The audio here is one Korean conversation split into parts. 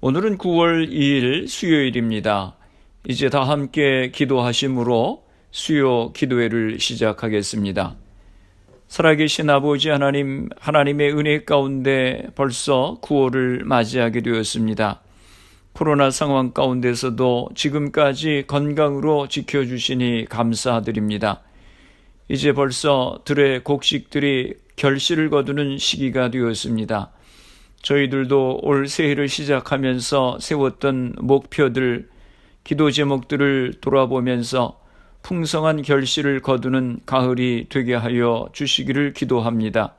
오늘은 9월 2일 수요일입니다. 이제 다 함께 기도하심으로 수요 기도회를 시작하겠습니다. 살아계신 아버지 하나님, 하나님의 은혜 가운데 벌써 9월을 맞이하게 되었습니다. 코로나 상황 가운데서도 지금까지 건강으로 지켜주시니 감사드립니다. 이제 벌써 들의 곡식들이 결실을 거두는 시기가 되었습니다. 저희들도 올 새해를 시작하면서 세웠던 목표들, 기도 제목들을 돌아보면서 풍성한 결실을 거두는 가을이 되게 하여 주시기를 기도합니다.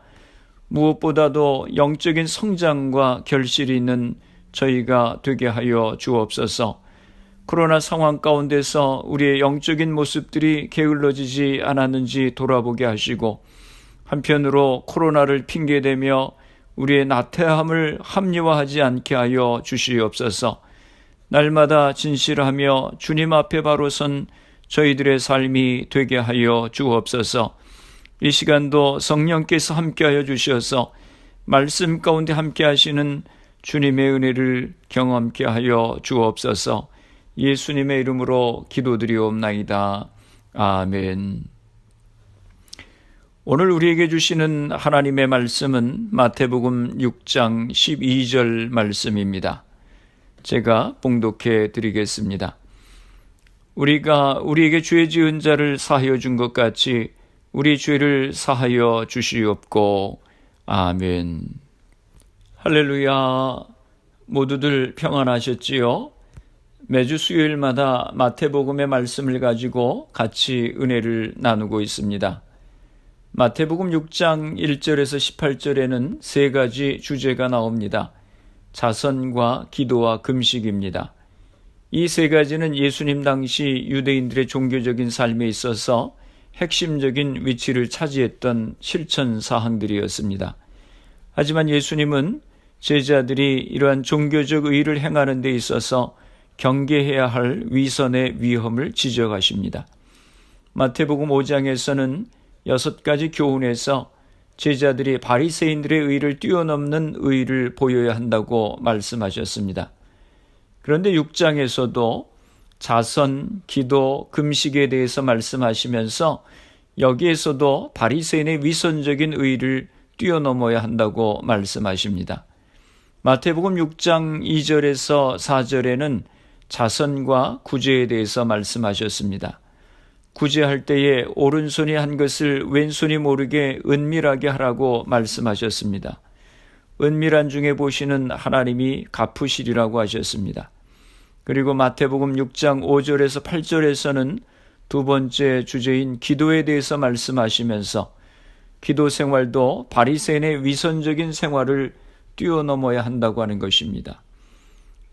무엇보다도 영적인 성장과 결실이 있는 저희가 되게 하여 주옵소서. 코로나 상황 가운데서 우리의 영적인 모습들이 게을러지지 않았는지 돌아보게 하시고, 한편으로 코로나를 핑계대며 우리의 나태함을 합리화하지 않게 하여 주시옵소서. 날마다 진실하며 주님 앞에 바로 선 저희들의 삶이 되게 하여 주옵소서. 이 시간도 성령께서 함께하여 주셔서 말씀 가운데 함께하시는 주님의 은혜를 경험케 하여 주옵소서. 예수님의 이름으로 기도드리옵나이다. 아멘. 오늘 우리에게 주시는 하나님의 말씀은 마태복음 6장 12절 말씀입니다. 제가 봉독해 드리겠습니다. 우리가 우리에게 죄 지은 자를 사하여 준 것 같이 우리 죄를 사하여 주시옵고. 아멘. 할렐루야. 모두들 평안하셨지요? 매주 수요일마다 마태복음의 말씀을 가지고 같이 은혜를 나누고 있습니다. 마태복음 6장 1절에서 18절에는 세 가지 주제가 나옵니다. 자선과 기도와 금식입니다. 이 세 가지는 예수님 당시 유대인들의 종교적인 삶에 있어서 핵심적인 위치를 차지했던 실천 사항들이었습니다. 하지만 예수님은 제자들이 이러한 종교적 의를 행하는 데 있어서 경계해야 할 위선의 위험을 지적하십니다. 마태복음 5장에서는 6가지 교훈에서 제자들이 바리새인들의 의를 뛰어넘는 의를 보여야 한다고 말씀하셨습니다. 그런데 6장에서도 자선, 기도, 금식에 대해서 말씀하시면서 여기에서도 바리새인의 위선적인 의를 뛰어넘어야 한다고 말씀하십니다. 마태복음 6장 2절에서 4절에는 자선과 구제에 대해서 말씀하셨습니다. 구제할 때에 오른손이 한 것을 왼손이 모르게 은밀하게 하라고 말씀하셨습니다. 은밀한 중에 보시는 하나님이 갚으시리라고 하셨습니다. 그리고 마태복음 6장 5절에서 8절에서는 두 번째 주제인 기도에 대해서 말씀하시면서 기도 생활도 바리새인의 위선적인 생활을 뛰어넘어야 한다고 하는 것입니다.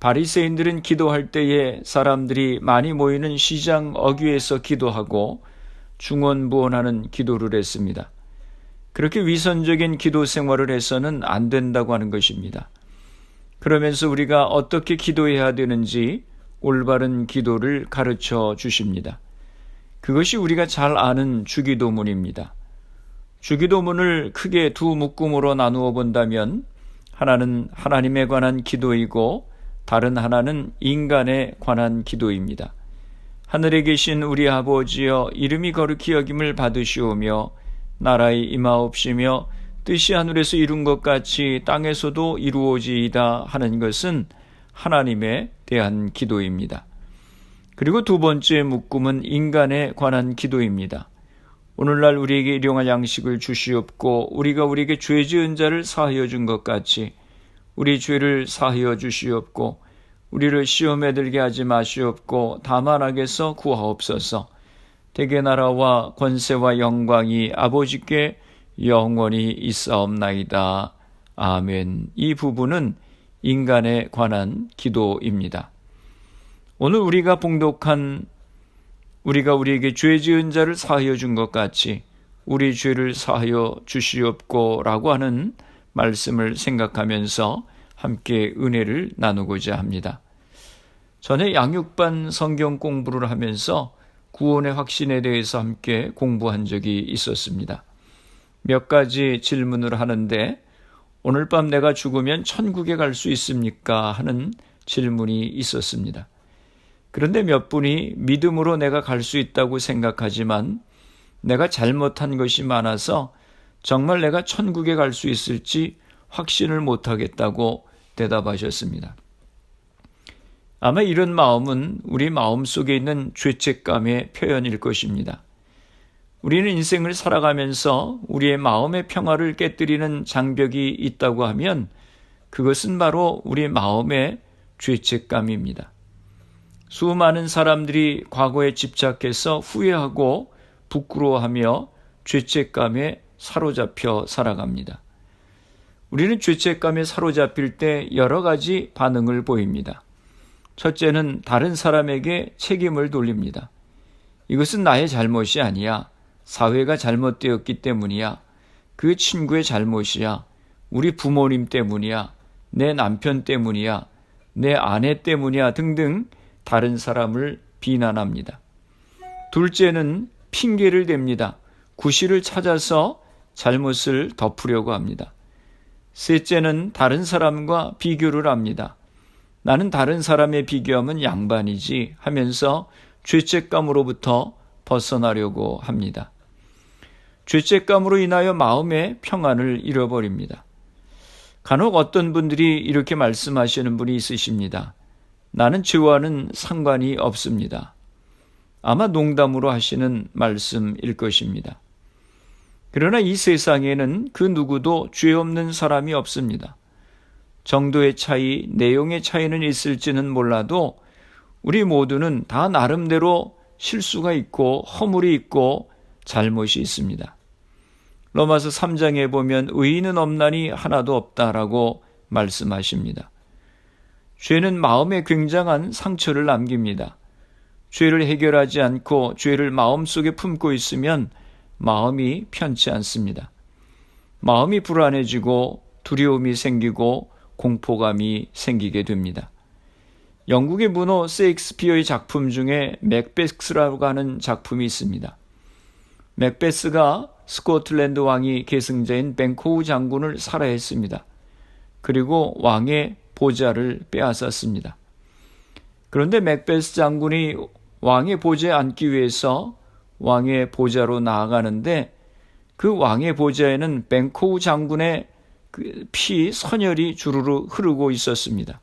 바리새인들은 기도할 때에 사람들이 많이 모이는 시장 어귀에서 기도하고 중언부언하는 기도를 했습니다. 그렇게 위선적인 기도 생활을 해서는 안 된다고 하는 것입니다. 그러면서 우리가 어떻게 기도해야 되는지 올바른 기도를 가르쳐 주십니다. 그것이 우리가 잘 아는 주기도문입니다. 주기도문을 크게 두 묶음으로 나누어 본다면 하나는 하나님에 관한 기도이고 다른 하나는 인간에 관한 기도입니다. 하늘에 계신 우리 아버지여, 이름이 거룩히 여김을 받으시오며 나라의 임하옵시며 뜻이 하늘에서 이룬 것 같이 땅에서도 이루어지이다 하는 것은 하나님에 대한 기도입니다. 그리고 두 번째 묶음은 인간에 관한 기도입니다. 오늘날 우리에게 일용할 양식을 주시옵고 우리가 우리에게 죄 지은 자를 사하여 준 것 같이 우리 죄를 사하여 주시옵고 우리를 시험에 들게 하지 마시옵고 다만 악에서 구하옵소서. 대개 나라와 권세와 영광이 아버지께 영원히 있사옵나이다. 아멘. 이 부분은 인간에 관한 기도입니다. 오늘 우리가 봉독한 우리가 우리에게 죄 지은 자를 사하여 준 것 같이 우리 죄를 사하여 주시옵고 라고 하는 말씀을 생각하면서 함께 은혜를 나누고자 합니다. 전에 양육반 성경 공부를 하면서 구원의 확신에 대해서 함께 공부한 적이 있었습니다. 몇 가지 질문을 하는데 오늘 밤 내가 죽으면 천국에 갈 수 있습니까? 하는 질문이 있었습니다. 그런데 몇 분이 믿음으로 내가 갈 수 있다고 생각하지만 내가 잘못한 것이 많아서 정말 내가 천국에 갈 수 있을지 확신을 못하겠다고 대답하셨습니다. 아마 이런 마음은 우리 마음 속에 있는 죄책감의 표현일 것입니다. 우리는 인생을 살아가면서 우리의 마음의 평화를 깨뜨리는 장벽이 있다고 하면 그것은 바로 우리 마음의 죄책감입니다. 수많은 사람들이 과거에 집착해서 후회하고 부끄러워하며 죄책감에 사로잡혀 살아갑니다. 우리는 죄책감에 사로잡힐 때 여러 가지 반응을 보입니다. 첫째는 다른 사람에게 책임을 돌립니다. 이것은 나의 잘못이 아니야. 사회가 잘못되었기 때문이야. 그 친구의 잘못이야. 우리 부모님 때문이야. 내 남편 때문이야. 내 아내 때문이야. 등등 다른 사람을 비난합니다. 둘째는 핑계를 댑니다. 구실을 찾아서 잘못을 덮으려고 합니다. 셋째는 다른 사람과 비교를 합니다. 나는 다른 사람에 비교하면 양반이지 하면서 죄책감으로부터 벗어나려고 합니다. 죄책감으로 인하여 마음의 평안을 잃어버립니다. 간혹 어떤 분들이 이렇게 말씀하시는 분이 있으십니다. 나는 죄와는 상관이 없습니다. 아마 농담으로 하시는 말씀일 것입니다. 그러나 이 세상에는 그 누구도 죄 없는 사람이 없습니다. 정도의 차이, 내용의 차이는 있을지는 몰라도 우리 모두는 다 나름대로 실수가 있고 허물이 있고 잘못이 있습니다. 로마서 3장에 보면 의인은 없나니 하나도 없다라고 말씀하십니다. 죄는 마음에 굉장한 상처를 남깁니다. 죄를 해결하지 않고 죄를 마음속에 품고 있으면 마음이 편치 않습니다. 마음이 불안해지고 두려움이 생기고 공포감이 생기게 됩니다. 영국의 문호 세익스피어의 작품 중에 맥베스라고 하는 작품이 있습니다. 맥베스가 스코틀랜드 왕이 계승자인 뱅코우 장군을 살해했습니다. 그리고 왕의 보좌를 빼앗았습니다. 그런데 맥베스 장군이 왕의 보좌에 앉기 위해서 왕의 보좌로 나아가는데 그 왕의 보좌에는 뱅코우 장군의 피 선혈이 주르르 흐르고 있었습니다.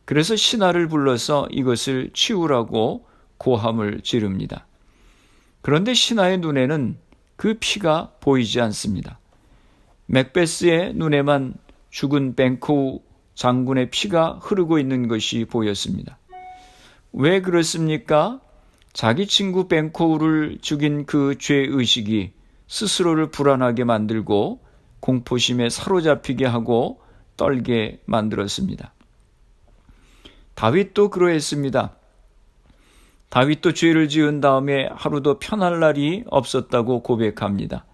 그래서 신하를 불러서 이것을 치우라고 고함을 지릅니다. 그런데 신하의 눈에는 그 피가 보이지 않습니다. 맥베스의 눈에만 죽은 뱅코우 장군의 피가 흐르고 있는 것이 보였습니다. 왜 그렇습니까? 자기 친구 뱅코우를 죽인 그 죄의식이 스스로를 불안하게 만들고 공포심에 사로잡히게 하고 떨게 만들었습니다. 다윗도 그러했습니다. 다윗도 죄를 지은 다음에 하루도 편할 날이 없었다고 고백합니다.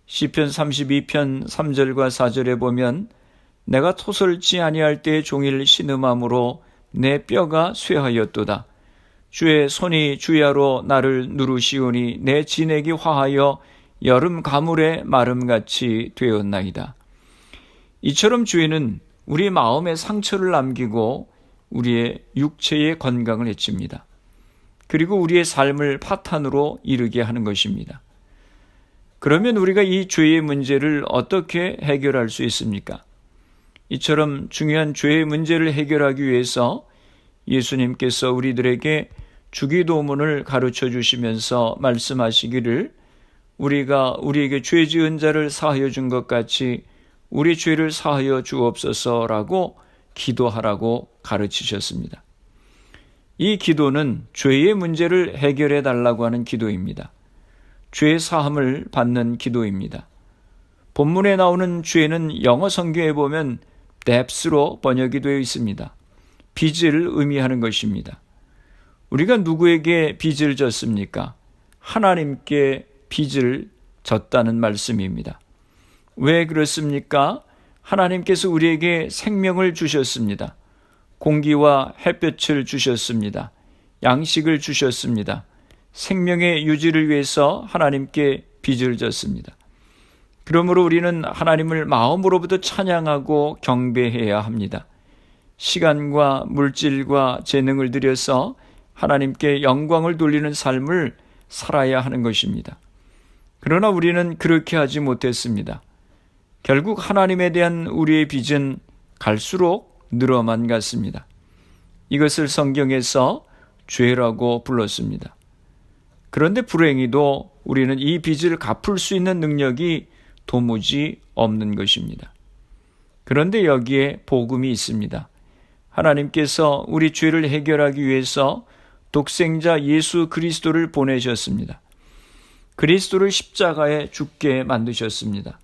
시편 32편 3절과 4절에 보면 내가 토설치 아니할 때에 종일 신음함으로 내 뼈가 쇠하였도다. 주의 손이 주야로 나를 누르시오니 내 진액이 화하여 여름 가물의 마름같이 되었나이다. 이처럼 죄는 우리 마음에 상처를 남기고 우리의 육체의 건강을 해칩니다. 그리고 우리의 삶을 파탄으로 이르게 하는 것입니다. 그러면 우리가 이 죄의 문제를 어떻게 해결할 수 있습니까? 이처럼 중요한 죄의 문제를 해결하기 위해서 예수님께서 우리들에게 주기도문을 가르쳐 주시면서 말씀하시기를 우리가 우리에게 죄 지은 자를 사하여 준 것 같이 우리 죄를 사하여 주옵소서라고 기도하라고 가르치셨습니다. 이 기도는 죄의 문제를 해결해 달라고 하는 기도입니다. 죄 사함을 받는 기도입니다. 본문에 나오는 죄는 영어 성경에 보면 debts로 번역이 되어 있습니다. 빚을 의미하는 것입니다. 우리가 누구에게 빚을 졌습니까? 하나님께 빚을 졌다는 말씀입니다. 왜 그렇습니까? 하나님께서 우리에게 생명을 주셨습니다. 공기와 햇볕을 주셨습니다. 양식을 주셨습니다. 생명의 유지를 위해서 하나님께 빚을 졌습니다. 그러므로 우리는 하나님을 마음으로부터 찬양하고 경배해야 합니다. 시간과 물질과 재능을 들여서 하나님께 영광을 돌리는 삶을 살아야 하는 것입니다. 그러나 우리는 그렇게 하지 못했습니다. 결국 하나님에 대한 우리의 빚은 갈수록 늘어만 갔습니다. 이것을 성경에서 죄라고 불렀습니다. 그런데 불행히도 우리는 이 빚을 갚을 수 있는 능력이 도무지 없는 것입니다. 그런데 여기에 복음이 있습니다. 하나님께서 우리 죄를 해결하기 위해서 독생자 예수 그리스도를 보내셨습니다. 그리스도를 십자가에 죽게 만드셨습니다.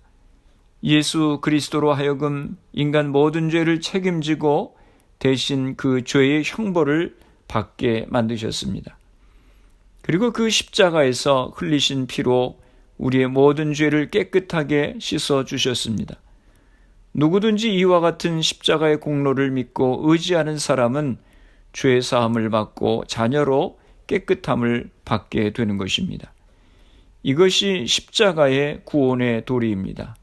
예수 그리스도로 하여금 인간 모든 죄를 책임지고 대신 그 죄의 형벌을 받게 만드셨습니다. 그리고 그 십자가에서 흘리신 피로 우리의 모든 죄를 깨끗하게 씻어 주셨습니다. 누구든지 이와 같은 십자가의 공로를 믿고 의지하는 사람은 죄 사함을 받고 자녀로 깨끗함을 받게 되는 것입니다. 이것이 십자가의 구원의 도리입니다.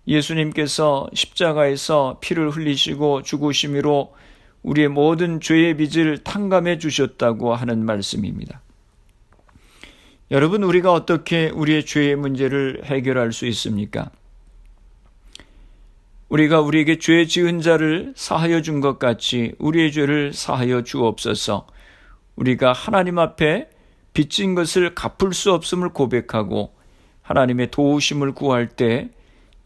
예수님께서 십자가에서 피를 흘리시고 죽으심으로 우리의 모든 죄의 빚을 탕감해 주셨다고 하는 말씀입니다. 여러분, 우리가 어떻게 우리의 죄의 문제를 해결할 수 있습니까? 우리가 우리에게 죄 지은 자를 사하여 준 것 같이 우리의 죄를 사하여 주옵소서. 우리가 하나님 앞에 빚진 것을 갚을 수 없음을 고백하고 하나님의 도우심을 구할 때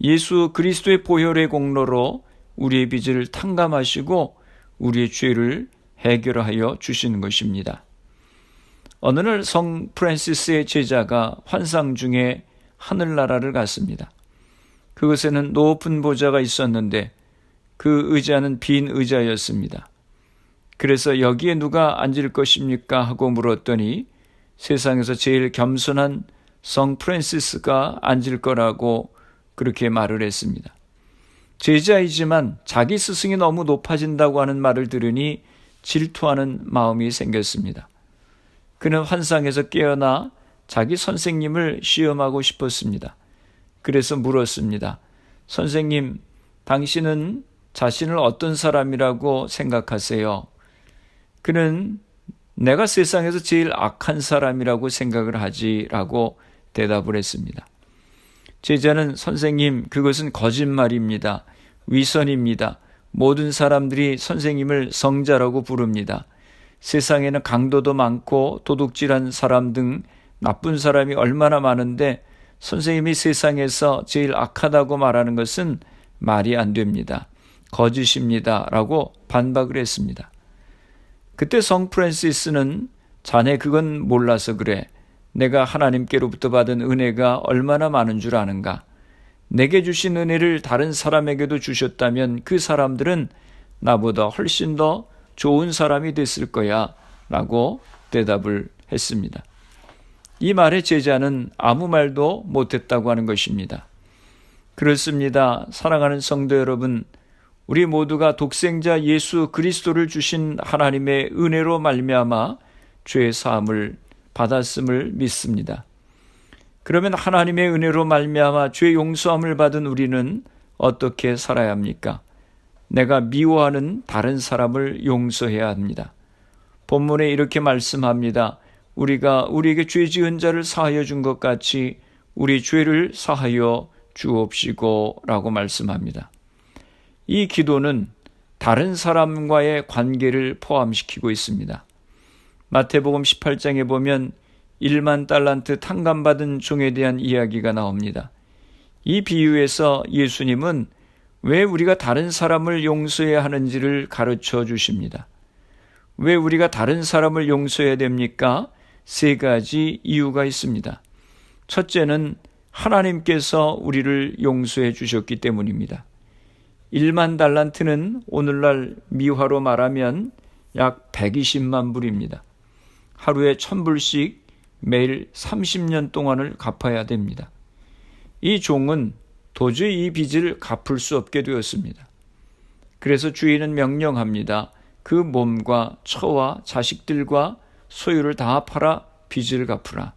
예수 그리스도의 보혈의 공로로 우리의 빚을 탕감하시고 우리의 죄를 해결하여 주시는 것입니다. 어느 날 성 프란시스의 제자가 환상 중에 하늘나라를 갔습니다. 그곳에는 높은 보좌가 있었는데 그 의자는 빈 의자였습니다. 그래서 여기에 누가 앉을 것입니까? 하고 물었더니 세상에서 제일 겸손한 성 프란시스가 앉을 거라고 그렇게 말을 했습니다. 제자이지만 자기 스승이 너무 높아진다고 하는 말을 들으니 질투하는 마음이 생겼습니다. 그는 환상에서 깨어나 자기 선생님을 시험하고 싶었습니다. 그래서 물었습니다. 선생님, 당신은 자신을 어떤 사람이라고 생각하세요? 그는 내가 세상에서 제일 악한 사람이라고 생각을 하지라고 대답을 했습니다. 제자는 선생님, 그것은 거짓말입니다. 위선입니다. 모든 사람들이 선생님을 성자라고 부릅니다. 세상에는 강도도 많고 도둑질한 사람 등 나쁜 사람이 얼마나 많은데 선생님이 세상에서 제일 악하다고 말하는 것은 말이 안 됩니다. 거짓입니다. 라고 반박을 했습니다. 그때 성 프란시스는 자네 그건 몰라서 그래. 내가 하나님께로부터 받은 은혜가 얼마나 많은 줄 아는가? 내게 주신 은혜를 다른 사람에게도 주셨다면 그 사람들은 나보다 훨씬 더 좋은 사람이 됐을 거야 라고 대답을 했습니다. 이 말에 제자는 아무 말도 못했다고 하는 것입니다. 그렇습니다. 사랑하는 성도 여러분, 우리 모두가 독생자 예수 그리스도를 주신 하나님의 은혜로 말미암아 죄 사함을 받았음을 믿습니다. 그러면 하나님의 은혜로 말미암아 죄 용서함을 받은 우리는 어떻게 살아야 합니까? 내가 미워하는 다른 사람을 용서해야 합니다. 본문에 이렇게 말씀합니다. 우리가 우리에게 죄 지은 자를 사하여 준 것 같이 우리 죄를 사하여 주옵시고 라고 말씀합니다. 이 기도는 다른 사람과의 관계를 포함시키고 있습니다. 마태복음 18장에 보면 1만 달란트 탕감받은 종에 대한 이야기가 나옵니다. 이 비유에서 예수님은 왜 우리가 다른 사람을 용서해야 하는지를 가르쳐 주십니다. 왜 우리가 다른 사람을 용서해야 됩니까? 3가지 이유가 있습니다. 첫째는 하나님께서 우리를 용서해 주셨기 때문입니다. 1만 달란트는 오늘날 미화로 말하면 약 120만 불입니다. 하루에 1000불씩 매일 30년 동안을 갚아야 됩니다. 이 종은 도저히 이 빚을 갚을 수 없게 되었습니다. 그래서 주인은 명령합니다. 그 몸과 처와 자식들과 소유를 다 팔아 빚을 갚으라.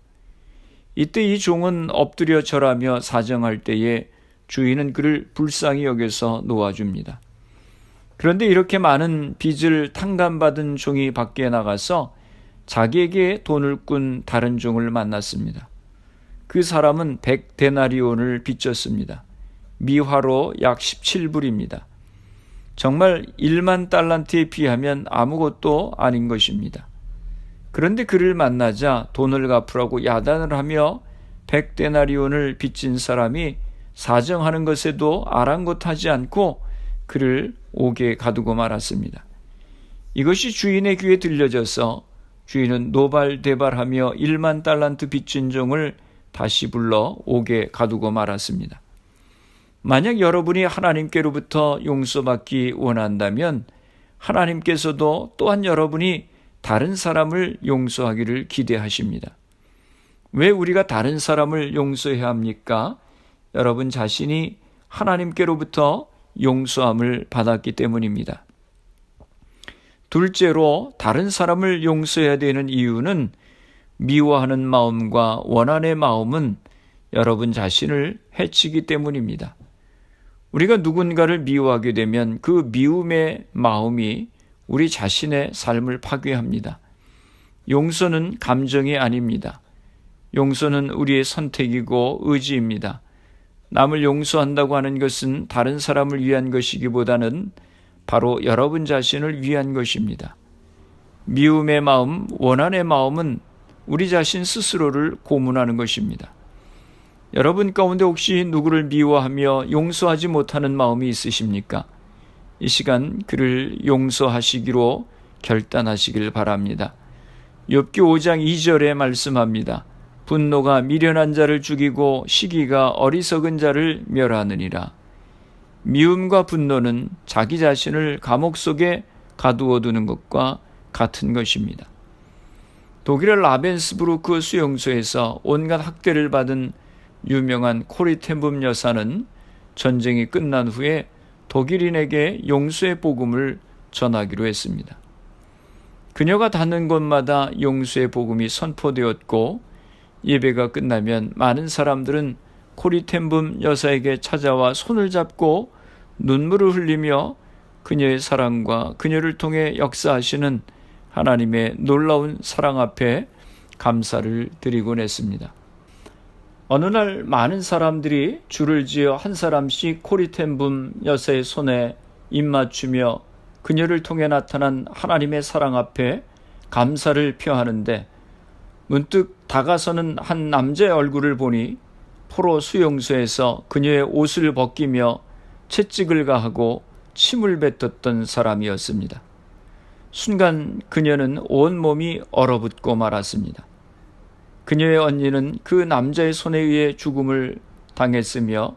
이때 이 종은 엎드려 절하며 사정할 때에 주인은 그를 불쌍히 여겨서 놓아줍니다. 그런데 이렇게 많은 빚을 탕감받은 종이 밖에 나가서 자기에게 돈을 꾼 다른 종을 만났습니다. 그 사람은 100데나리온을 빚졌습니다. 미화로 약 17불입니다. 정말 1만 달란트에 비하면 아무것도 아닌 것입니다. 그런데 그를 만나자 돈을 갚으라고 야단을 하며 100데나리온을 빚진 사람이 사정하는 것에도 아랑곳하지 않고 그를 옥에 가두고 말았습니다. 이것이 주인의 귀에 들려져서 주인은 노발대발하며 1만 달란트 빚진 종을 다시 불러 옥에 가두고 말았습니다. 만약 여러분이 하나님께로부터 용서받기 원한다면 하나님께서도 또한 여러분이 다른 사람을 용서하기를 기대하십니다. 왜 우리가 다른 사람을 용서해야 합니까? 여러분 자신이 하나님께로부터 용서함을 받았기 때문입니다. 둘째로 다른 사람을 용서해야 되는 이유는 미워하는 마음과 원한의 마음은 여러분 자신을 해치기 때문입니다. 우리가 누군가를 미워하게 되면 그 미움의 마음이 우리 자신의 삶을 파괴합니다. 용서는 감정이 아닙니다. 용서는 우리의 선택이고 의지입니다. 남을 용서한다고 하는 것은 다른 사람을 위한 것이기보다는 바로 여러분 자신을 위한 것입니다. 미움의 마음, 원한의 마음은 우리 자신 스스로를 고문하는 것입니다. 여러분 가운데 혹시 누구를 미워하며 용서하지 못하는 마음이 있으십니까? 이 시간 그를 용서하시기로 결단하시길 바랍니다. 욥기 5장 2절에 말씀합니다. 분노가 미련한 자를 죽이고 시기가 어리석은 자를 멸하느니라. 미움과 분노는 자기 자신을 감옥 속에 가두어 두는 것과 같은 것입니다. 독일의 라벤스부르크 수용소에서 온갖 학대를 받은 유명한 코리텐붐 여사는 전쟁이 끝난 후에 독일인에게 용서의 복음을 전하기로 했습니다. 그녀가 닿는 곳마다 용서의 복음이 선포되었고 예배가 끝나면 많은 사람들은 코리텐붐 여사에게 찾아와 손을 잡고 눈물을 흘리며 그녀의 사랑과 그녀를 통해 역사하시는 하나님의 놀라운 사랑 앞에 감사를 드리곤 했습니다. 어느 날 많은 사람들이 줄을 지어 한 사람씩 코리텐붐 여사의 손에 입맞추며 그녀를 통해 나타난 하나님의 사랑 앞에 감사를 표하는데 문득 다가서는 한 남자의 얼굴을 보니 포로 수용소에서 그녀의 옷을 벗기며 채찍을 가하고 침을 뱉었던 사람이었습니다. 순간 그녀는 온몸이 얼어붙고 말았습니다. 그녀의 언니는 그 남자의 손에 의해 죽음을 당했으며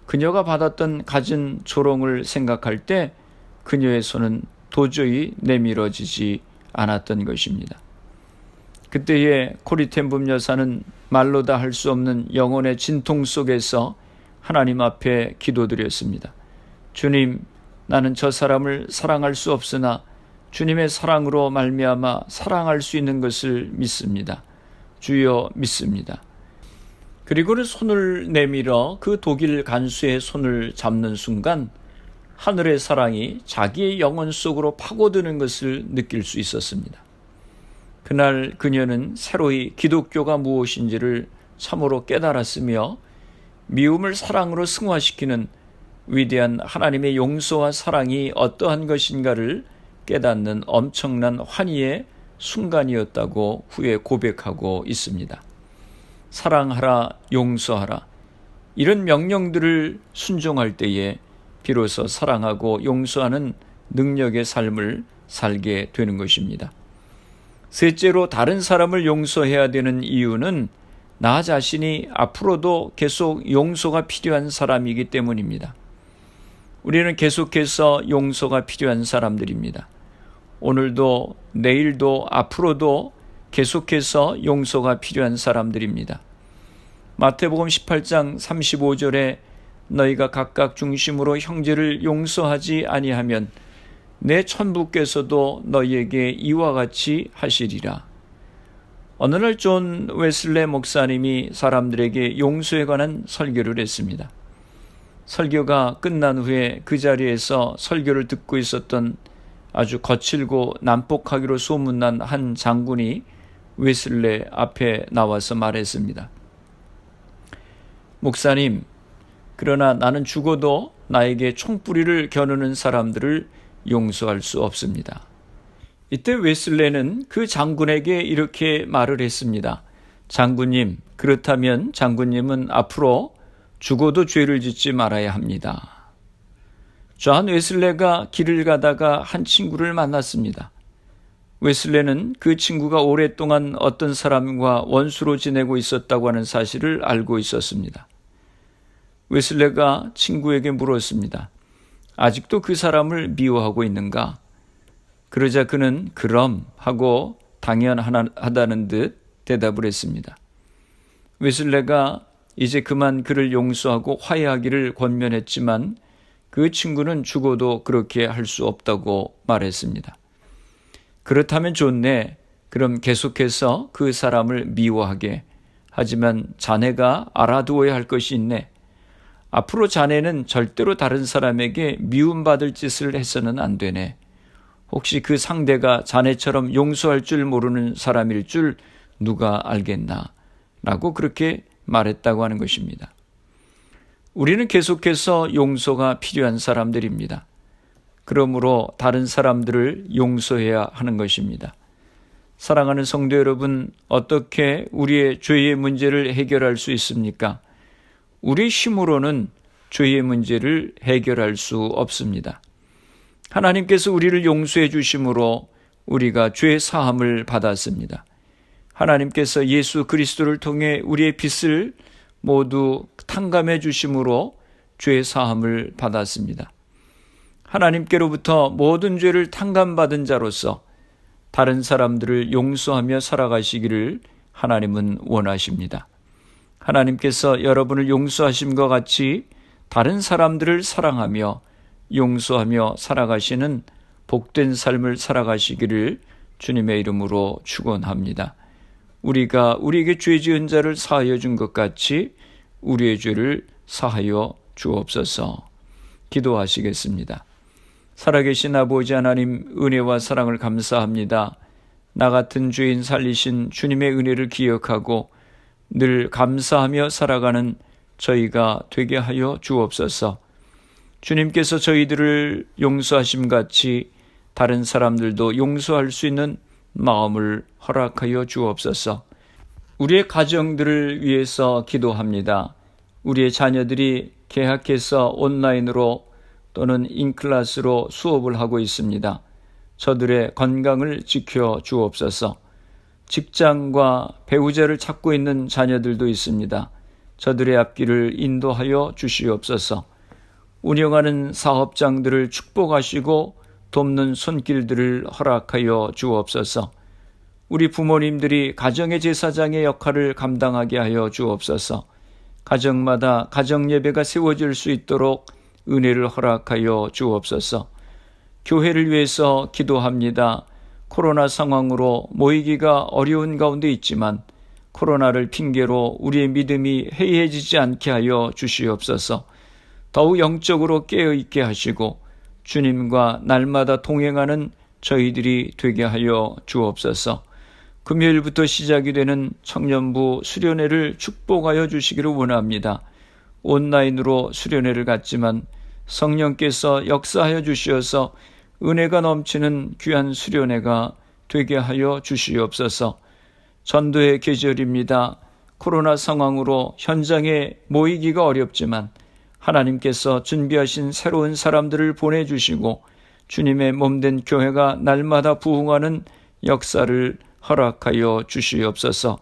그녀가 받았던 갖은 조롱을 생각할 때 그녀의 손은 도저히 내밀어지지 않았던 것입니다. 그때에 코리텐붐 여사는 말로 다 할 수 없는 영혼의 진통 속에서 하나님 앞에 기도드렸습니다. 주님, 나는 저 사람을 사랑할 수 없으나 주님의 사랑으로 말미암아 사랑할 수 있는 것을 믿습니다. 주여 믿습니다. 그리고는 손을 내밀어 그 독일 간수의 손을 잡는 순간 하늘의 사랑이 자기의 영혼 속으로 파고드는 것을 느낄 수 있었습니다. 그날 그녀는 새로이 기독교가 무엇인지를 참으로 깨달았으며 미움을 사랑으로 승화시키는 위대한 하나님의 용서와 사랑이 어떠한 것인가를 깨닫는 엄청난 환희의 순간이었다고 후에 고백하고 있습니다. 사랑하라, 용서하라. 이런 명령들을 순종할 때에 비로소 사랑하고 용서하는 능력의 삶을 살게 되는 것입니다. 셋째로 다른 사람을 용서해야 되는 이유는 나 자신이 앞으로도 계속 용서가 필요한 사람이기 때문입니다. 우리는 계속해서 용서가 필요한 사람들입니다. 오늘도 내일도 앞으로도 계속해서 용서가 필요한 사람들입니다. 마태복음 18장 35절에 너희가 각각 중심으로 형제를 용서하지 아니하면 내 천부께서도 너희에게 이와 같이 하시리라. 어느 날 존 웨슬레 목사님이 사람들에게 용서에 관한 설교를 했습니다. 설교가 끝난 후에 그 자리에서 설교를 듣고 있었던 아주 거칠고 난폭하기로 소문난 한 장군이 웨슬레 앞에 나와서 말했습니다. 목사님, 그러나 나는 죽어도 나에게 총뿌리를 겨누는 사람들을 용서할 수 없습니다. 이때 웨슬레는 그 장군에게 이렇게 말을 했습니다. 장군님, 그렇다면 장군님은 앞으로 죽어도 죄를 짓지 말아야 합니다. 존 웨슬레가 길을 가다가 한 친구를 만났습니다. 웨슬레는 그 친구가 오랫동안 어떤 사람과 원수로 지내고 있었다고 하는 사실을 알고 있었습니다. 웨슬레가 친구에게 물었습니다. 아직도 그 사람을 미워하고 있는가? 그러자 그는 그럼 하고 당연하다는 듯 대답을 했습니다. 웨슬레가 이제 그만 그를 용서하고 화해하기를 권면했지만 그 친구는 죽어도 그렇게 할 수 없다고 말했습니다. 그렇다면 좋네. 그럼 계속해서 그 사람을 미워하게. 하지만 자네가 알아두어야 할 것이 있네. 앞으로 자네는 절대로 다른 사람에게 미움받을 짓을 해서는 안 되네. 혹시 그 상대가 자네처럼 용서할 줄 모르는 사람일 줄 누가 알겠나? 라고 그렇게 말했다고 하는 것입니다. 우리는 계속해서 용서가 필요한 사람들입니다. 그러므로 다른 사람들을 용서해야 하는 것입니다. 사랑하는 성도 여러분, 어떻게 우리의 죄의 문제를 해결할 수 있습니까? 우리 힘으로는 죄의 문제를 해결할 수 없습니다. 하나님께서 우리를 용서해 주심으로 우리가 죄 사함을 받았습니다. 하나님께서 예수 그리스도를 통해 우리의 빚을 모두 탕감해 주심으로 죄 사함을 받았습니다. 하나님께로부터 모든 죄를 탕감받은 자로서 다른 사람들을 용서하며 살아가시기를 하나님은 원하십니다. 하나님께서 여러분을 용서하심과 같이 다른 사람들을 사랑하며 용서하며 살아가시는 복된 삶을 살아가시기를 주님의 이름으로 축원합니다. 우리가 우리에게 죄 지은 자를 사하여 준 것 같이 우리의 죄를 사하여 주옵소서. 기도하시겠습니다. 살아계신 아버지 하나님, 은혜와 사랑을 감사합니다. 나 같은 죄인 살리신 주님의 은혜를 기억하고 늘 감사하며 살아가는 저희가 되게 하여 주옵소서. 주님께서 저희들을 용서하심 같이 다른 사람들도 용서할 수 있는 마음을 허락하여 주옵소서. 우리의 가정들을 위해서 기도합니다. 우리의 자녀들이 개학해서 온라인으로 또는 인클래스로 수업을 하고 있습니다. 저들의 건강을 지켜 주옵소서. 직장과 배우자를 찾고 있는 자녀들도 있습니다. 저들의 앞길을 인도하여 주시옵소서. 운영하는 사업장들을 축복하시고 돕는 손길들을 허락하여 주옵소서. 우리 부모님들이 가정의 제사장의 역할을 감당하게 하여 주옵소서. 가정마다 가정예배가 세워질 수 있도록 은혜를 허락하여 주옵소서. 교회를 위해서 기도합니다. 코로나 상황으로 모이기가 어려운 가운데 있지만 코로나를 핑계로 우리의 믿음이 해이해지지 않게 하여 주시옵소서. 더욱 영적으로 깨어있게 하시고 주님과 날마다 동행하는 저희들이 되게 하여 주옵소서. 금요일부터 시작이 되는 청년부 수련회를 축복하여 주시기를 원합니다. 온라인으로 수련회를 갖지만 성령께서 역사하여 주시어서 은혜가 넘치는 귀한 수련회가 되게 하여 주시옵소서. 전도의 계절입니다. 코로나 상황으로 현장에 모이기가 어렵지만 하나님께서 준비하신 새로운 사람들을 보내주시고 주님의 몸된 교회가 날마다 부흥하는 역사를 허락하여 주시옵소서.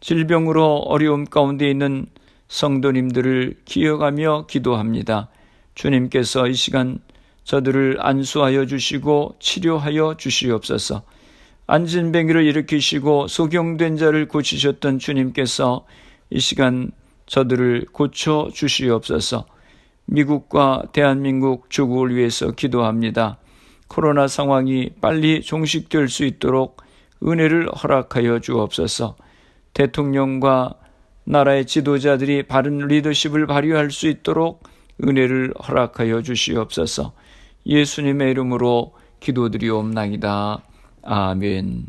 질병으로 어려움 가운데 있는 성도님들을 기억하며 기도합니다. 주님께서 이 시간 저들을 안수하여 주시고 치료하여 주시옵소서. 안진뱅이를 일으키시고 소경된 자를 고치셨던 주님께서 이 시간 저들을 고쳐 주시옵소서. 미국과 대한민국 조국을 위해서 기도합니다. 코로나 상황이 빨리 종식될 수 있도록 은혜를 허락하여 주옵소서. 대통령과 나라의 지도자들이 바른 리더십을 발휘할 수 있도록 은혜를 허락하여 주시옵소서. 예수님의 이름으로 기도드리옵나이다. 아멘.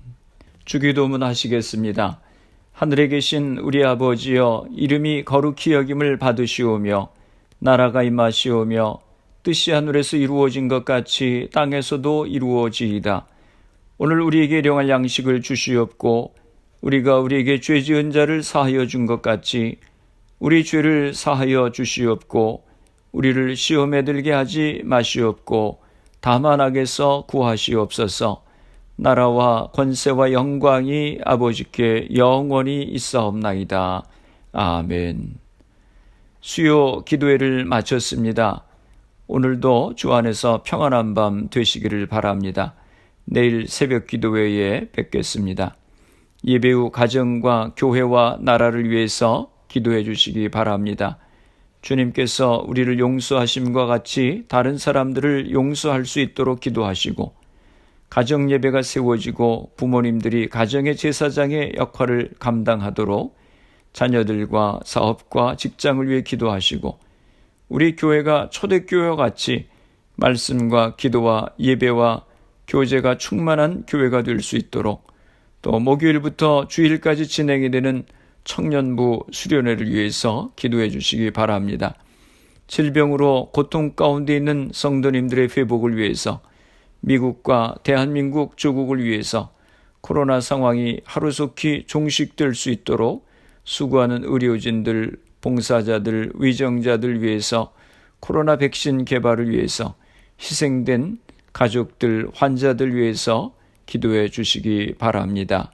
주기도문 하시겠습니다. 하늘에 계신 우리 아버지여, 이름이 거룩히 여김을 받으시오며 나라가 임하시오며 뜻이 하늘에서 이루어진 것 같이 땅에서도 이루어지이다. 오늘 우리에게 일용할 양식을 주시옵고 우리가 우리에게 죄 지은 자를 사하여 준 것 같이 우리 죄를 사하여 주시옵고 우리를 시험에 들게 하지 마시옵고 다만 악에서 구하시옵소서. 나라와 권세와 영광이 아버지께 영원히 있사옵나이다. 아멘. 수요 기도회를 마쳤습니다. 오늘도 주 안에서 평안한 밤 되시기를 바랍니다. 내일 새벽 기도회에 뵙겠습니다. 예배 후 가정과 교회와 나라를 위해서 기도해 주시기 바랍니다. 주님께서 우리를 용서하심과 같이 다른 사람들을 용서할 수 있도록 기도하시고, 가정 예배가 세워지고 부모님들이 가정의 제사장의 역할을 감당하도록 자녀들과 사업과 직장을 위해 기도하시고, 우리 교회가 초대교회와 같이 말씀과 기도와 예배와 교제가 충만한 교회가 될 수 있도록, 또 목요일부터 주일까지 진행이 되는 청년부 수련회를 위해서 기도해 주시기 바랍니다. 질병으로 고통 가운데 있는 성도님들의 회복을 위해서, 미국과 대한민국 조국을 위해서 코로나 상황이 하루속히 종식될 수 있도록 수고하는 의료진들, 봉사자들, 위정자들 위해서, 코로나 백신 개발을 위해서, 희생된 가족들, 환자들 위해서 기도해 주시기 바랍니다.